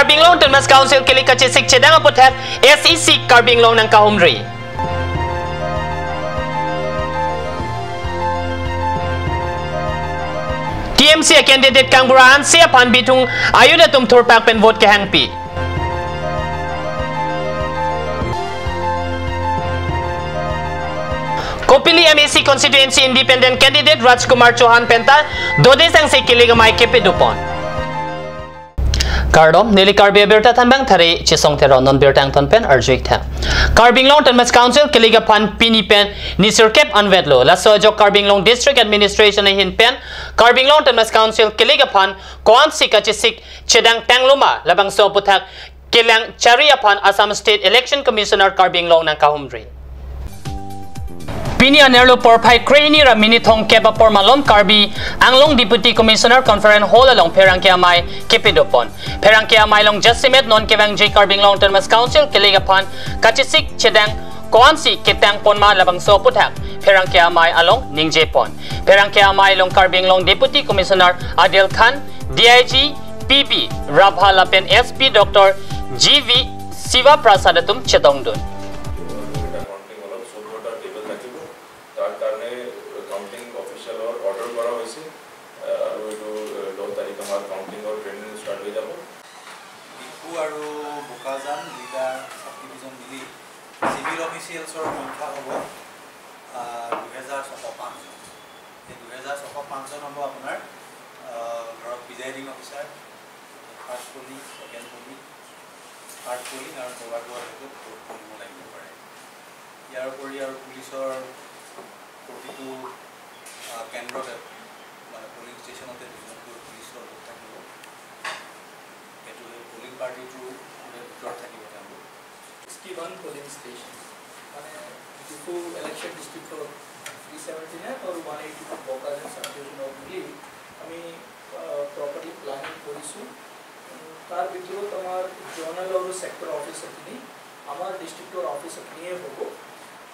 Carbinglong Tunmas Council Kilikachisik Chedang Aputek SEC Carbinglong ng Kahumri. TMC candidate Kang Burahan siya panbitong ayuda tumturpak pen vote kahangpi. Kopili MAC constituency independent candidate Rajkumar Chauhan Penta dode sang si kiligamay kepidupon. Kardom nili karbi berta tanbang thari chisong tero non bertang tonpen arjuik tha. Carbinglong Tunmas Council kiligapan pinipen nisirkep anvedlo laso jo Carbinglong District Administration hin pen Carbinglong Tunmas Council kiligapan koan sikachisik chedang tangluma labang so puthak kilang chariapan Assam State Election Commissioner Carbinglong ng Kahumri. Pini anerlo por pai kreni ra minithong keba por malom karbi anglong Deputy Commissioner Conference Hall along Perangkiamay Kepidopon. Perangkiamay long Jasimet non kevang J Carbinglong Tunmas Council kiligapan kachisik chedang koansi ketang ponma labang so puthak Perangkiamay along Ningjepon. Perangkiamay long Carbinglong Deputy Commissioner Adil Khan, DIG PB Rabhalapen SP Dr. GV Siva Prasadatum Chetongdun. Officialsৰ সংখ্যা হ'ব 2005 হ'ব আপোনাৰ ধৰক presiding officer first polling second polling third polling আৰু forward সেইটো vote কৰিব লাগিব পাৰে ইয়াৰ উপৰি আৰু পুলিচৰ প্ৰতিটো কেন্দ্ৰতে মানে পলিং ষ্টেচনতে দুজনকৈ পুলিচৰ লোক থাকিব এইটো পলিং পাৰ্টিটো ভিতৰত থাকিব তেওঁলোক 61 polling station two election district for 379 or 182 Bokas and subdivision of Mili. Properly planning police. Tar bitro tamar zonal or sector office apni, amar district or office apni hai hogo.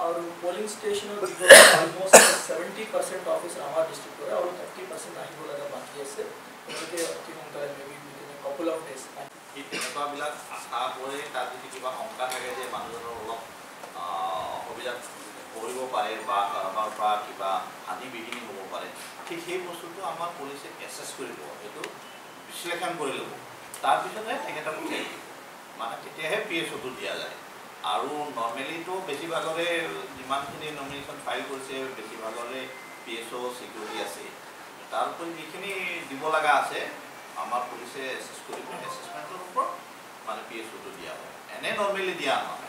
Aur polling station or almost 70% office amar district or 30% nahi bola ga baki ase. Unke atimongta maybe within a couple of days. Eta bilak asa pore ta jodi kiba onka thake je manujonor olop অভিযান কৰিব পাৰে বা কাৰোবাৰ পৰা কিবা হানি বিঘিনি হ'ব পাৰে ঠিক সেই বস্তুটো আমাৰ পুলিচে এছেছ কৰিব এইটো বিশ্লেষণ কৰি ল'ব তাৰপিছতহে তেখেতক মানে তেতিয়াহে পিএছঅ'টো দিয়া যায় আৰু নৰ্মেলিটো বেছিভাগৰে যিমানখিনি নমিনেশ্যন ফাইল কৰিছে বেছিভাগৰে পিএছঅ' চিকিউৰিটি আছে তাৰ উপৰি যিখিনি দিব লগা আছে আমাৰ পুলিচে এছেছ কৰিব এছেছমেণ্টৰ ওপৰত মানে পিএছঅ'টো দিয়া হয় এনে নৰ্মেলি দিয়া নহয়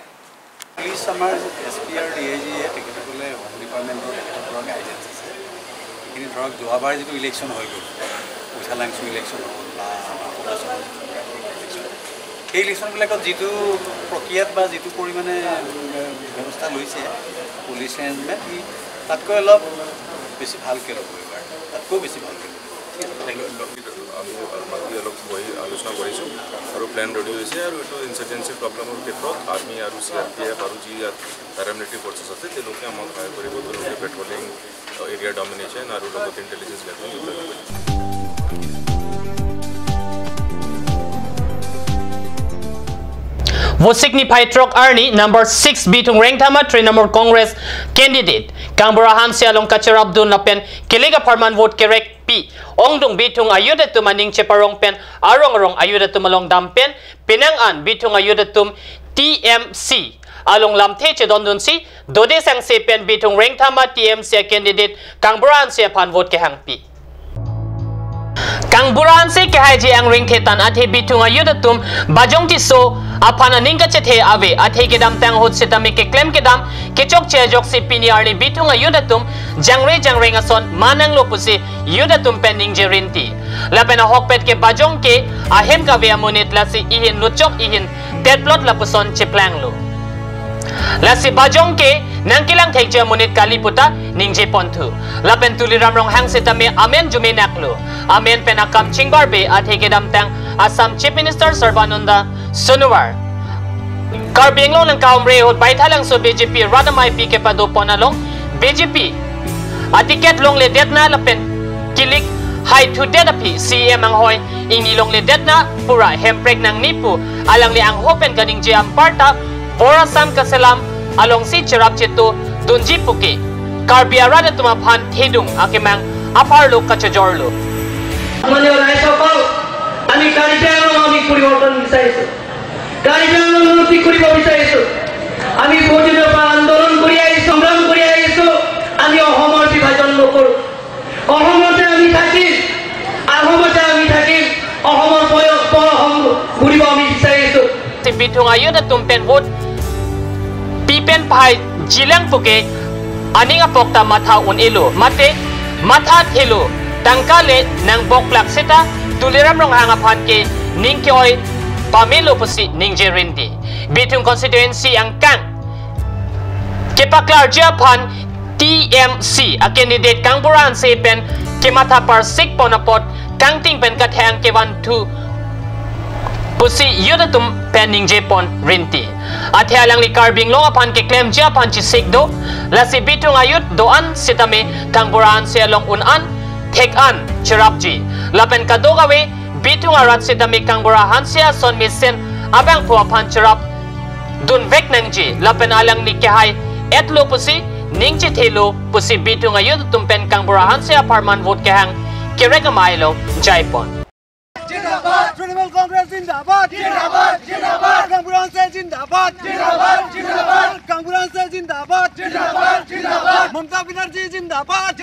Police Samar SPR DIG technically Home Department or guidance. In drug Joabar to election hoy Usalangs election এই ইলেকশ্যনবিলাকত যিটো প্ৰক্ৰিয়াত বা যিটো পৰিমাণে ব্যৱস্থা লৈছে পুলিচে তাতকৈ অলপ বেছি ভালকৈ ল'ব এবাৰ তাতকৈ বেছি ভালকৈ আমি অলপ বহি আলোচনা কৰিছোঁ আৰু প্লেন ৰেডি হৈছে আৰু এইটো ইনচাৰ্জেঞ্চি প্ৰব্লেমৰ ক্ষেত্ৰত আৰ্মি আৰু CRPF আৰু যি পেৰামিলিটাৰী ফৰ্চেছ আছে তেওঁলোকে আমাক সহায় কৰিব তেওঁলোকে পেট্ৰলিং এৰিয়া ডমিনেশ্যন আৰু লগত ইণ্টেলিজেঞ্চ লেভেল ইউটিলাইজ কৰিব Vosiknify Trok Arni number 6 bitung rank tama 3 number Congress candidate Kang Burahan sialong Kacharabdun napen kiliga parman vote kerek P ongdung bitung ayuda tumaning cheparong pen arong ayuda tumalong dampen pinangan bitung ayuda tum TMC along lamte chedondun si dode sang se pen bitung rank tama TMC candidate Kang Burahan sia pan vote kehang P Kang Burahan se kahai ji ang ring thetan athe bitung ayuda tum bajong ti so apana ningka chethe ave athe kedam tang hot setami ke claim kedam kechok che jok se piniar ni bitung ayuda tum jangre ngason manang lopusi yuda tum pending jerinti lapena hokpet ke bajong ke ahem ka via monit lasi ihin nuchok ihin tetplot lapuson cheplang lo lasi bajong ke nangkilang thekje monit kaliputa ningje ponthu lapen tuliram rong hang setami amen jumenaklo amen penakam chingbarbe athe kedam tang Assam Chief Minister Sarbananda Sonowar Carbinglong ng Kahumri hot baithalang so BJP Radamay PK Pado Ponalong BJP atiket long le det na lapen kilik hai thu dedapi CM ang hoy inilong le detna pura hemprek nang nipu alang li ang hopen kaning je amparta borasam kaselam along si cherap chitu dunji puki karbiara da tumaphan thedung akimang aparlo kachajorlo মানে রাইসা পাও আমি কারিজানো আমি পরিবর্তন বিচাৰিছো কাৰিজানো উন্নতি কৰিব বিচাৰিছো আমি বহুদিনৰ পৰা আন্দোলন কৰি আহিছো সংগ্ৰাম কৰি আহিছো আমি অসমৰ বিভাজন নকৰো অসমতে আমি থাকিম অসমতে আমি থাকিম অসমৰ বয়স পৰহম ঘূৰিব আমি বিচাৰিছো bitung ayo da tumpen vote pipen pai jilang puke aning apokta matha un elo mate matha thelo tangkale nang boklak seta tuliram rong hanga phan ke ningke oi pamelo pusi ningje rindi bitung constituency ang kang ke paklar japan TMC a candidate kang buran se pen ke matha par sik ponapot kang ting pen ka thang ke 1 2 pusi yudatum pending jepon rinti athya lang li carbing long apan ke claim japan chi sikdo la si bitung ayut doan sitame kangburan se long unan take an chirapji lapen kadogawe bitung arat sitame kangbura hansia son misen abang po apan chirap dun vek nangji lapen alang ni kahai etlo pusi ningchi thelo pusi bitung ayut tumpen kangbura hansia parman vote kahang kiregamai jaipon जिंदाबाद तृणमूल कांग्रेस जिंदाबाद जिंदाबाद जिंदाबाद कांग्रेस से जिंदाबाद जिंदाबाद जिंदाबाद कांग्रेस से जिंदाबाद जिंदाबाद जिंदाबाद ममता बनर्जी जिंदाबाद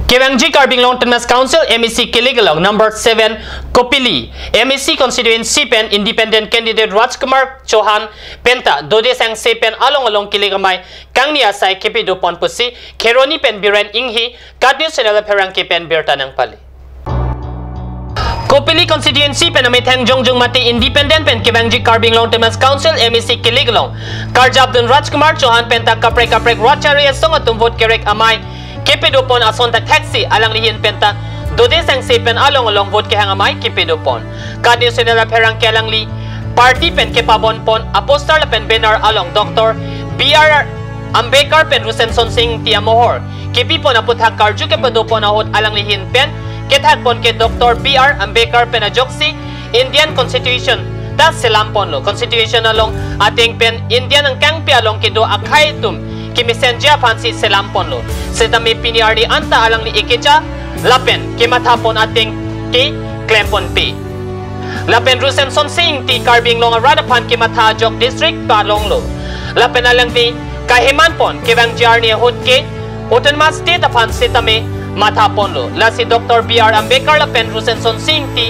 Kevangji Carbing Long Term Council MEC Kiligalong number 7 Kopili MEC constituency pen independent candidate Rajkumar Chauhan Penta Dode Sang Se pen along Kiligamai Kangnia Sai Kepido Pon Pusi Keroni pen Biren Inghi Kadyo Senala Perang ke pen Birtanang Pali Kopili constituency pen ametang jongjong mati independent pen Kevangji Carbing Long Term Council MEC Kiligalong Karjabdun Rajkumar Chauhan Penta Kaprek Rachari Songatum vote kerek amai Kipidopon asonta taxi alang lihin penta dode sang sepen along vote ke hangamai Kipidopon kadyo senala perang kelang li party pen kepabon pon apostar pen banner along Dr. BR Ambedkar pen Rusenson Singh Tiamohor kipipon aputhak karju ke pedopon ahot alang lihin pen kethak pon ke Dr. BR Ambedkar pen ajoksi Indian Constitution ta selampon lo Constitution along ating pen Indian ang kangpi along kido akhai tum Kimisenja fansi selampon lo setami piniardi anta alang ni ikeja lapen kimathapon ating ki klempon pi lapen Rusenson Singh ti Carbing Long Radapan kimatha jok district palong lo lapen alang ti kahiman pon kivang jarni hot ke autonomous state apan setami mathapon lo la si Dr. BR Ambedkar lapen Rusenson Singh ti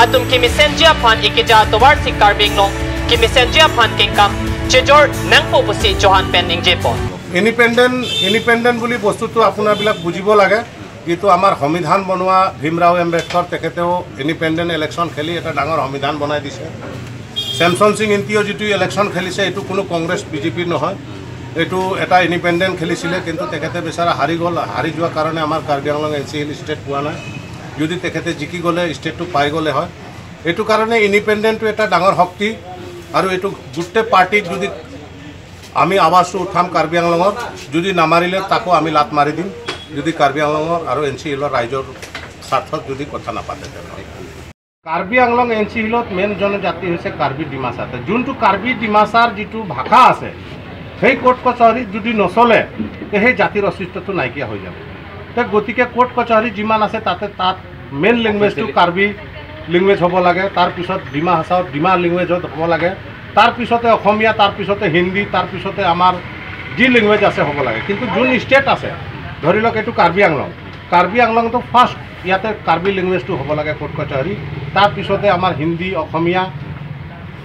atum kimisenja fan ikeja towar si Carbing Long kimisenja fan kingkam chejor nangpo pusi Johan Pending Jepon independent বুলি বস্তুটো আপোনাৰবিলাক বুজিব লাগে কিন্তু আমাৰ সংবিধান বনোৱা ভীমৰাও আম্বেদকাৰ তেখেতেও independent election খেলি এটা ডাঙৰ সংবিধান বনাই দিছে ছেমছন সিং ইণ্টিও যিটো ইলেকশ্যন খেলিছে এইটো কোনো কংগ্ৰেছ বিজেপিৰ নহয় এইটো এটা ইণ্ডিপেণ্ডেণ্ট খেলিছিলে কিন্তু তেখেতে বেচাৰা হাৰি গ'ল হাৰি যোৱাৰ কাৰণে আমাৰ Karbi Anglong NC hill state পোৱা নাই যদি তেখেতে জিকি গ'লে ষ্টেটটো পাই গ'লে হয় এইটো কাৰণে ইণ্ডিপেণ্ডেণ্টটো এটা ডাঙৰ শক্তি আৰু এইটো গোটেই পাৰ্টিক যদি আমি আৱাজটো উঠাম কাৰ্বি আংলঙৰ যদি নামাৰিলে তাকো আমি লাত মাৰি দিম যদি কাৰ্বি আংলঙৰ আৰু NC হিলৰ ৰাইজৰ স্বাৰ্থত যদি কথা নাপাতে কাৰ্বি আংলং NC হিলত মেইন জনজাতি হৈছে কাৰ্বি ডিমাছা যোনটো কাৰ্বি ডিমাছাৰ যিটো ভাষা আছে সেই কোৰ্ট কচহৰীত যদি নচলে সেই জাতিৰ অস্তিত্বটো নাইকিয়া হৈ যাব গতিকে কোৰ্ট কচহৰী যিমান আছে তাত মেইন লেংগুৱেজটো কাৰ্বি লেংগুৱেজ হ'ব লাগে তাৰপিছত ডিমা হাছাওত ডিমা লেংগুৱেজত হ'ব লাগে তাৰপিছতে অসমীয়া তাৰপিছতে হিন্দী তাৰপিছতে আমাৰ যি লেংগুৱেজ আছে হ'ব লাগে কিন্তু যোন ষ্টেট আছে ধৰি লওক এইটো কাৰ্বি আংলংটো ফাৰ্ষ্ট ইয়াতে কাৰ্বি লেংগুৱেজটো হ'ব লাগে কোৰ্ট কচহৰী তাৰপিছতে আমাৰ হিন্দী অসমীয়া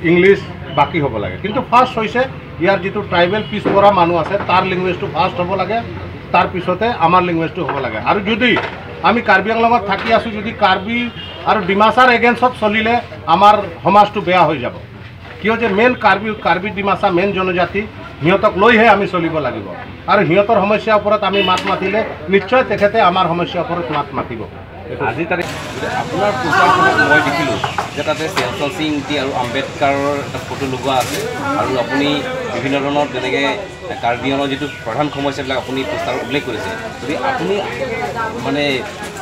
ইংলিছ বাকী হ'ব লাগে কিন্তু ফাৰ্ষ্ট হৈছে ইয়াৰ যিটো ট্ৰাইবেল পিছপৰা মানুহ আছে তাৰ লেংগুৱেজটো ফাৰ্ষ্ট হ'ব লাগে তাৰপিছতে আমাৰ লেংগুৱেজটো হ'ব লাগে আৰু যদি আমি কাৰ্বি আংলঙত থাকি আছোঁ যদি কাৰ্বি আৰু ডিমাছাৰ এগেইনষ্টত চলিলে আমাৰ সমাজটো বেয়া হৈ যাব কিয় যে মেইন কাৰ্বি ডিমাছা মেইন জনজাতি সিহঁতক লৈহে আমি চলিব লাগিব আৰু সিহঁতৰ সমস্যাৰ ওপৰত আমি মাত মাতিলে নিশ্চয় তেখেতে আমাৰ সমস্যাৰ ওপৰত মাত মাতিব আজি তাৰিখ আপোনাৰ পোষ্টাৰখনত মই দেখিলোঁ যে তাতে ছেমছন সিং আৰু আম্বেদকাৰৰ এটা ফটো লগোৱা আছে আৰু আপুনি বিভিন্ন ধৰণৰ যেনেকৈ কাৰ্বি আংলঙৰ যিটো প্ৰধান সমস্যাবিলাক আপুনি পোষ্টাৰত উল্লেখ কৰিছে যদি আপুনি মানে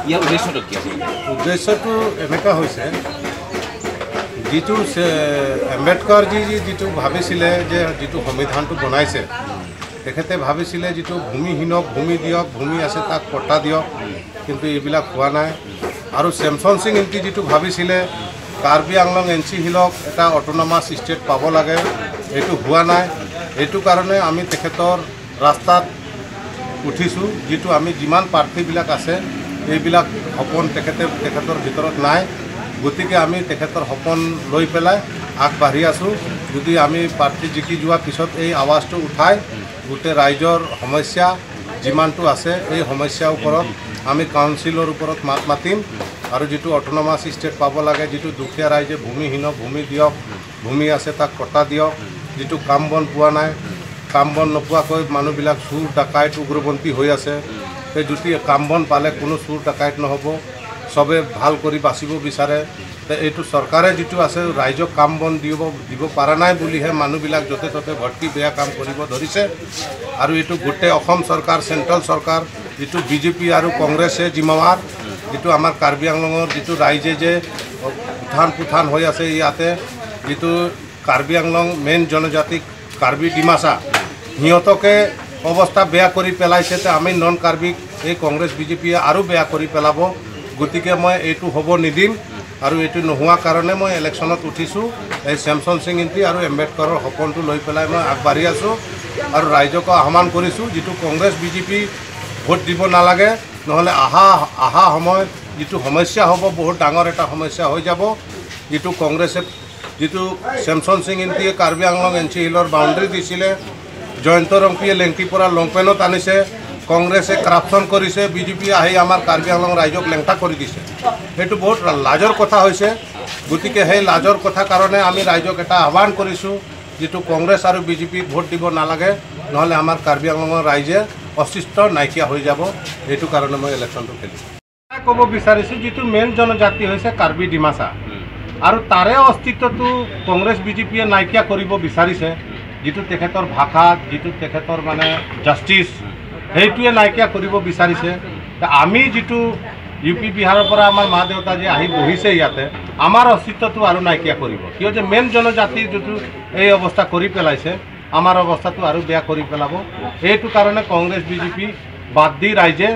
ইয়াৰ উদ্দেশ্যটো কি আছে উদ্দেশ্যটো এনেকুৱা হৈছে যিটো আম্বেদকাৰজী যিটো ভাবিছিলে যে যিটো সংবিধানটো বনাইছে তেখেতে ভাবিছিলে যিটো ভূমিহীনক ভূমি দিয়ক ভূমি আছে তাক পট্টা দিয়ক কিন্তু এইবিলাক হোৱা নাই আৰু চেমছন সিং এণ্টি যিটো ভাবিছিলে কাৰ্বি আংলং NC হিলক এটা অট'নমাছ ষ্টেট পাব লাগে এইটো হোৱা নাই এইটো কাৰণে আমি তেখেতৰ ৰাস্তাত উঠিছোঁ যিটো আমি যিমান প্ৰাৰ্থীবিলাক আছে এইবিলাক সপোন তেখেতৰ ভিতৰত নাই গতিকে আমি তেখেতৰ সপোন লৈ পেলাই আগবাঢ়ি আছোঁ যদি আমি প্ৰাৰ্থী জিকি যোৱাৰ পিছত এই আৱাজটো উঠাই গোটেই ৰাইজৰ সমস্যা যিমানটো আছে এই সমস্যাৰ ওপৰত আমি কাউন্সিলৰ ওপৰত মাত মাতিম আৰু যিটো অট'নমাছ ষ্টেট পাব লাগে যিটো দুখীয়া ৰাইজে ভূমিহীনক ভূমি দিয়ক ভূমি আছে তাক পট্টা দিয়ক যিটো কাম বন পোৱা নাই কাম বন নোপোৱাকৈ মানুহবিলাক চুৰ ডাকাইত উগ্ৰপন্থী হৈ আছে সেই যদি কাম বন পালে কোনো চুৰ ডাকাইত নহ'ব চবে ভাল কৰি বাচিব বিচাৰে এইটো চৰকাৰে যিটো আছে ৰাইজক কাম বন দিব পৰা নাই বুলিহে মানুহবিলাক য'তে ত'তে ভৰ্তি বেয়া কাম কৰিব ধৰিছে আৰু এইটো গোটেই অসম চৰকাৰ চেণ্ট্ৰেল চৰকাৰ যিটো BJP আৰু কংগ্ৰেছে জিম্মাৱাৰ যিটো আমাৰ কাৰ্বি আংলঙৰ যিটো ৰাইজে যে উত্থান পুথান হৈ আছে ইয়াতে যিটো কাৰ্বি আংলং মেইন জনজাতি কাৰ্বি ডিমাচা সিহঁতকে অৱস্থা বেয়া কৰি পেলাইছে তে আমি নন কাৰ্বিক এই কংগ্ৰেছ BJPয়ে আৰু বেয়া কৰি পেলাব গতিকে মই এইটো হ'ব নিদিম আৰু এইটো নোহোৱাৰ কাৰণে মই ইলেকশ্যনত উঠিছোঁ এই চেমছন সিং এণ্টি আৰু আম্বেদকাৰৰ সপোনটো লৈ পেলাই মই আগবাঢ়ি আছোঁ আৰু ৰাইজক আহ্বান কৰিছোঁ যিটো কংগ্ৰেছ BJP ভোট দিব নালাগে নহ'লে আহা সময়ত যিটো সমস্যা হ'ব বহুত ডাঙৰ এটা সমস্যা হৈ যাব যিটো কংগ্ৰেছে যিটো চেমছন সিং এণ্টিয়ে কাৰ্বি আংলং NC হিলৰ বাউণ্ডেৰী দিছিলে জয়ন্ত ৰংপিয়ে লেংটিৰ পৰা লংপেনত আনিছে কংগ্ৰেছে কৰাপশ্যন কৰিছে BJPয়ে আহি আমাৰ কাৰ্বি আংলং ৰাইজক লেংটা কৰি দিছে সেইটো বহুত লাজৰ কথা হৈছে গতিকে সেই লাজৰ কথা কাৰণে আমি ৰাইজক এটা আহ্বান কৰিছোঁ যিটো কংগ্ৰেছ আৰু BJPক ভোট দিব নালাগে নহ'লে আমাৰ কাৰ্বি আংলঙৰ ৰাইজে অস্তিত্ব নাইকিয়া হৈ যাব এইটো কাৰণে মই ইলেকশ্যনটো খেলিছোঁ ক'ব বিচাৰিছোঁ যিটো মেইন জনজাতি হৈছে কাৰ্বি ডিমাচা আৰু তাৰে অস্তিত্বটো কংগ্ৰেছ BJPয়ে নাইকিয়া কৰিব বিচাৰিছে যিটো তেখেতৰ ভাষা যিটো তেখেতৰ মানে জাষ্টিছ সেইটোৱে নাইকিয়া কৰিব বিচাৰিছে আমি যিটো UP বিহাৰৰ পৰা আমাৰ মা দেউতা যে আহি বহিছে ইয়াতে আমাৰ অস্তিত্বটো আৰু নাইকিয়া কৰিব কিয় যে মেইন জনজাতিৰ যিটো এই অৱস্থা কৰি পেলাইছে আমাৰ অৱস্থাটো আৰু বেয়া কৰি পেলাব এইটো কাৰণে কংগ্ৰেছ BJP বাদ দি ৰাইজে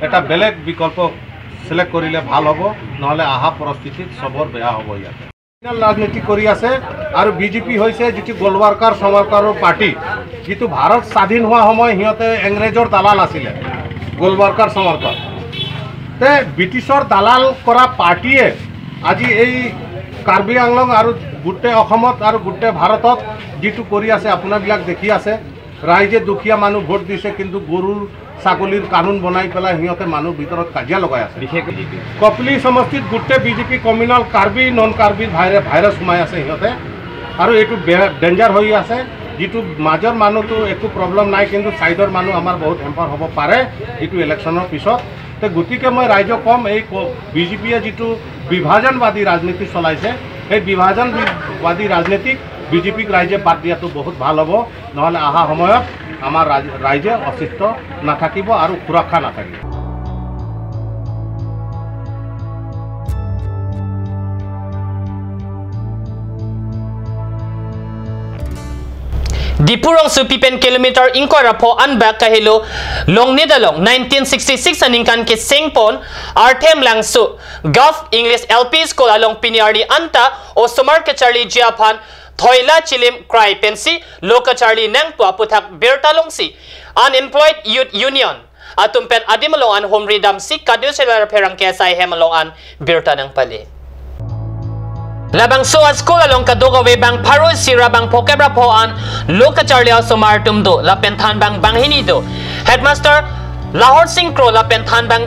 এটা বেলেগ বিকল্প সিলেক্ট কৰিলে ভাল হ'ব নহ'লে আহা পৰিস্থিতিত চবৰ বেয়া হ'ব ইয়াতে ৰাজনীতি কৰি আছে আৰু BJP হৈছে যিটো গোলৱাৰ্কাৰ সমাৰকাৰৰ পাৰ্টি যিটো ভাৰত স্বাধীন হোৱা সময় সিহঁতে ইংৰেজৰ দালাল আছিলে গোলৱাৰ্কাৰ সমাৰকাৰ তে ব্ৰিটিছৰ দালাল কৰা পাৰ্টিয়ে আজি এই কাৰ্বি আংলং আৰু গোটেই অসমত আৰু গোটেই ভাৰতত যিটো কৰি আছে আপোনাবিলাক দেখি আছে ৰাইজে দুখীয়া মানুহ ভোট দিছে কিন্তু গৰুৰ ছাগলীৰ কানুন বনাই পেলাই সিহঁতে মানুহ ভিতৰত কাজিয়া লগাই আছে বিশেষকৈ কপলি সমষ্টিত গোটেই BJP communal Karbi non Karbi virus সোমাই আছে সিহঁতে আৰু এইটো ডেঞ্জাৰ হৈ আছে যিটো মাজৰ মানুহটো একো প্ৰব্লেম নাই কিন্তু ছাইডৰ মানুহ আমাৰ বহুত হেম্পাৰ হ'ব পাৰে এইটো ইলেকশ্যনৰ পিছত তে গতিকে মই ৰাইজক ক'ম এই BJPয়ে যিটো বিভাজনবাদী ৰাজনীতি চলাইছে সেই বিভাজনবাদী ৰাজনীতিক BJPক ৰাইজে বাদ দিয়াটো বহুত ভাল হ'ব নহ'লে অহা সময়ত আমাৰ ৰাইজে অস্তিত্ব নাথাকিব আৰু সুৰক্ষা নাথাকিব Dipurong su pipen kilometer ingkor rapo anbak kahilo long nidalong 1966 aningkan ke singpon Artem Langsu Gulf English LP School along Piniarli Anta o Sumar Kacharli Japan Thoila Chilim Cry Pensi Loka Charlie Nang Tua Putak Bertalongsi Unemployed Youth Union Atumpen Adimalong an Home Redam Si Kadil Selar Perang Kesai Hemalong an Berta Nang Pali Labang soa school along kaduga bang paro sira bang pokebra po an Loka Charlie Sumar Tumdo Lapentan bang Hinido Headmaster Lahore Singh Kro Lapentan bang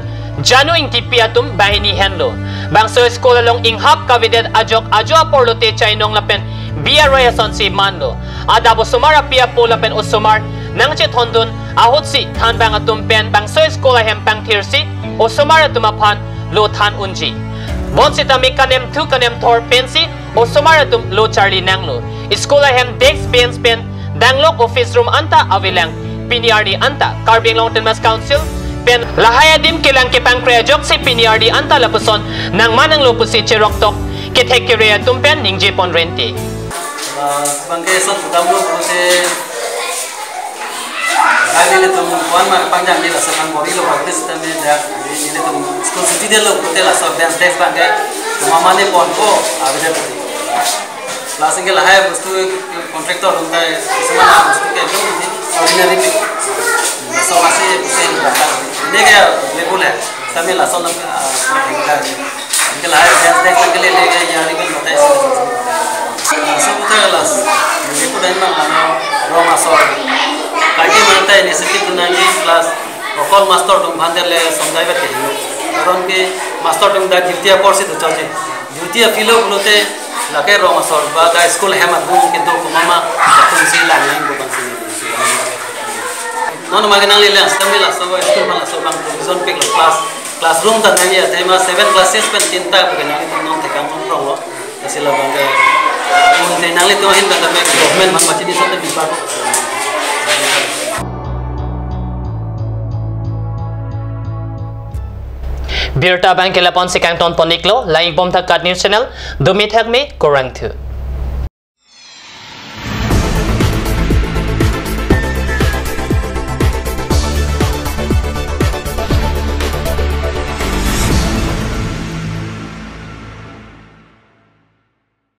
Janu Intipiatum Bahini Henlo Bang soa school along Inghap Kavidet Ajok Ajo Porlote Chainong Lapen Bia Royason si Mando Adabo Sumara Pia Po Lapen Usumar Nangche Tondun Ahotsi Tan bang Atumpen bang soa school ahem bang Tirsi Usumara Tumapan Lo Tan Unji Bon sitami kanem tu kanem thor pensi o somaratum lo Charlie nanglo. School ahem dex pens pen Danglok office room anta awilang PNRD anta Carbing Long Mas Council pen lahaya dim kilang ke pankrea jok si PNRD anta lapuson nang manang lopusi cheroktok ke thekirea tumpen ningje pon rente bangke son damlo puse gari le tum kwan mar panjang ni la sakan bori lo practice tame da ni le tum school city de lo pute la so dance text bangke mama ne pon ko avide class ke lahaya vastu contractor hunda hai samana vastu ke ni ordinary pe so ase puse ne gaya level hai tame la so nam ke lahaya dance text ke le gaya yani ko notai सब उतारलास ये को dine मांगना Roma sorry काटी मानता है necessity दुनानी class occult master तुम भांदर ले समझाई बते और उनके मास्टर तुम दा द्वितीय कोर्स तो चलते द्वितीय फिलो बोलते लगे रोमा सॉर बादा स्कूल है मत के दो मामा तुम सी लाइन को बंसी नॉन मागना ले ले समिला सब स्कूल वाला सब बांग प्रोविजन पे क्लासरूम तक नहीं है तेमा 7 क्लासेस पे 3 तक के नहीं तो नॉन थे काम प्रोग्राम ऐसे लगा nangli to hin kata government man macam ni sampai bisa Birta Bank Kelapon si Kangton Poniklo, Laing Bom Takat News Channel, Dumithag me Korang Tu.